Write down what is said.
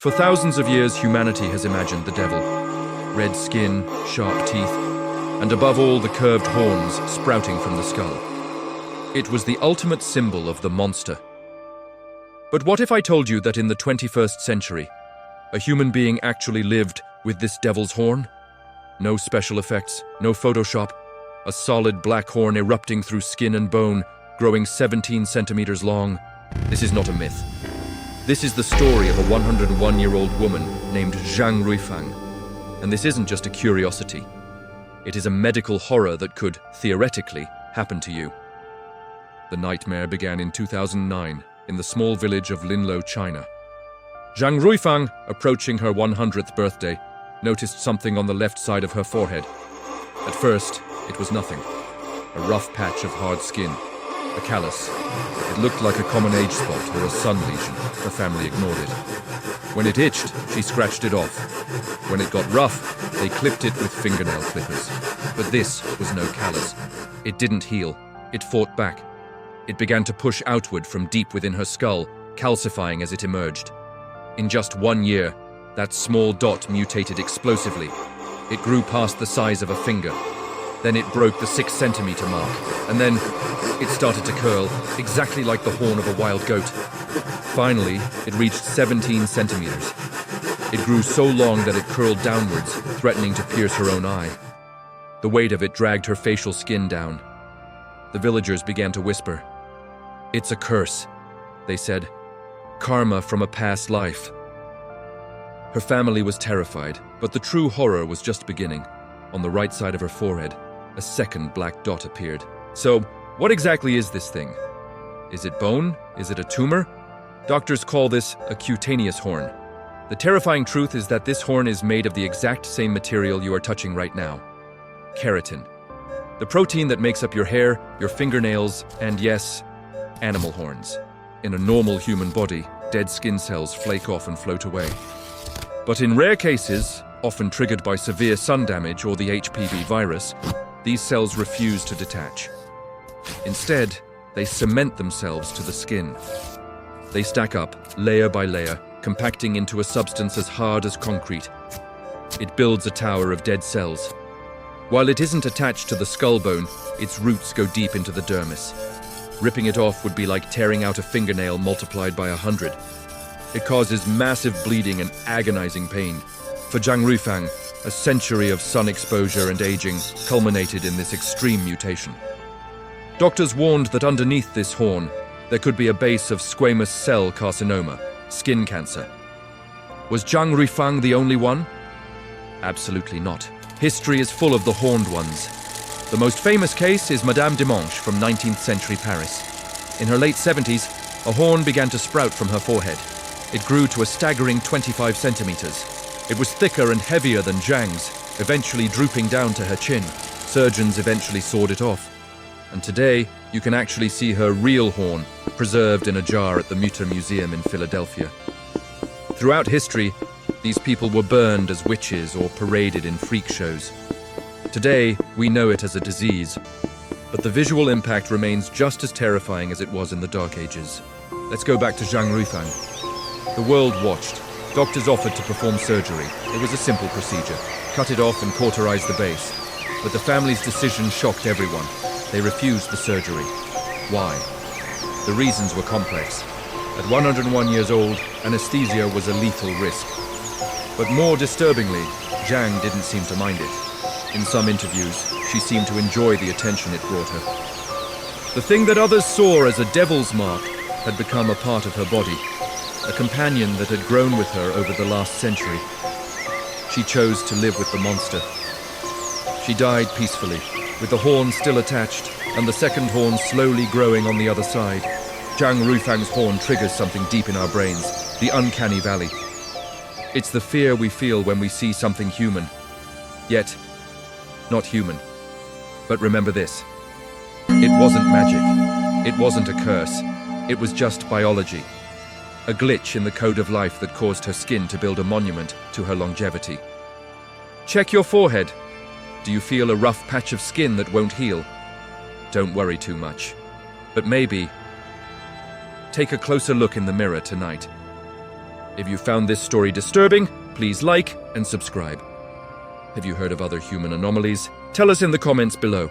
For thousands of years, humanity has imagined the devil. Red skin, sharp teeth, and above all, the curved horns sprouting from the skull. It was the ultimate symbol of the monster. But what if I told you that in the 21st century, a human being actually lived with this devil's horn? No special effects, no Photoshop, a solid black horn erupting through skin and bone, growing 17 centimeters long. This is not a myth. This is the story of a 101-year-old woman named Zhang Ruifang. And this isn't just a curiosity. It is a medical horror that could, theoretically, happen to you. The nightmare began in 2009 in the small village of Linlo, China. Zhang Ruifang, approaching her 100th birthday, noticed something on the left side of her forehead. At first, it was nothing. A rough patch of hard skin. A callus. It looked like a common age spot or a sun lesion. Her family ignored it. When it itched, she scratched it off. When it got rough, they clipped it with fingernail clippers. But this was no callus. It didn't heal. It fought back. It began to push outward from deep within her skull, calcifying as it emerged. In just 1 year, that small dot mutated explosively. It grew past the size of a finger. Then it broke the 6-centimeter mark, and then it started to curl, exactly like the horn of a wild goat. Finally, it reached 17 centimeters. It grew so long that it curled downwards, threatening to pierce her own eye. The weight of it dragged her facial skin down. The villagers began to whisper. "It's a curse," they said. "Karma from a past life." Her family was terrified, but the true horror was just beginning. On the right side of her forehead, a second black dot appeared. So, what exactly is this thing? Is it bone? Is it a tumor? Doctors call this a cutaneous horn. The terrifying truth is that this horn is made of the exact same material you are touching right now. Keratin. The protein that makes up your hair, your fingernails, and yes, animal horns. In a normal human body, dead skin cells flake off and float away. But in rare cases, often triggered by severe sun damage or the HPV virus, these cells refuse to detach. Instead, they cement themselves to the skin. They stack up, layer by layer, compacting into a substance as hard as concrete. It builds a tower of dead cells. While it isn't attached to the skull bone, its roots go deep into the dermis. Ripping it off would be like tearing out a fingernail multiplied by 100. It causes massive bleeding and agonizing pain. For Zhang Ruifang, a century of sun exposure and aging culminated in this extreme mutation. Doctors warned that underneath this horn, there could be a base of squamous cell carcinoma, skin cancer. Was Zhang Ruifang the only one? Absolutely not. History is full of the horned ones. The most famous case is Madame Dimanche from 19th century Paris. In her late 70s, a horn began to sprout from her forehead. It grew to a staggering 25 centimeters. It was thicker and heavier than Zhang's, eventually drooping down to her chin. Surgeons eventually sawed it off. And today, you can actually see her real horn, preserved in a jar at the Mutter Museum in Philadelphia. Throughout history, these people were burned as witches or paraded in freak shows. Today, we know it as a disease, but the visual impact remains just as terrifying as it was in the Dark Ages. Let's go back to Zhang Ruifang. The world watched. Doctors offered to perform surgery. It was a simple procedure. Cut it off and cauterize the base. But the family's decision shocked everyone. They refused the surgery. Why? The reasons were complex. At 101 years old, anesthesia was a lethal risk. But more disturbingly, Zhang didn't seem to mind it. In some interviews, she seemed to enjoy the attention it brought her. The thing that others saw as a devil's mark had become a part of her body, a companion that had grown with her over the last century. She chose to live with the monster. She died peacefully, with the horn still attached, and the second horn slowly growing on the other side. Zhang Ruifang's horn triggers something deep in our brains, the uncanny valley. It's the fear we feel when we see something human, yet not human. But remember this, it wasn't magic, it wasn't a curse, it was just biology. A glitch in the code of life that caused her skin to build a monument to her longevity. Check your forehead. Do you feel a rough patch of skin that won't heal? Don't worry too much. But maybe take a closer look in the mirror tonight. If you found this story disturbing, please like and subscribe. Have you heard of other human anomalies? Tell us in the comments below.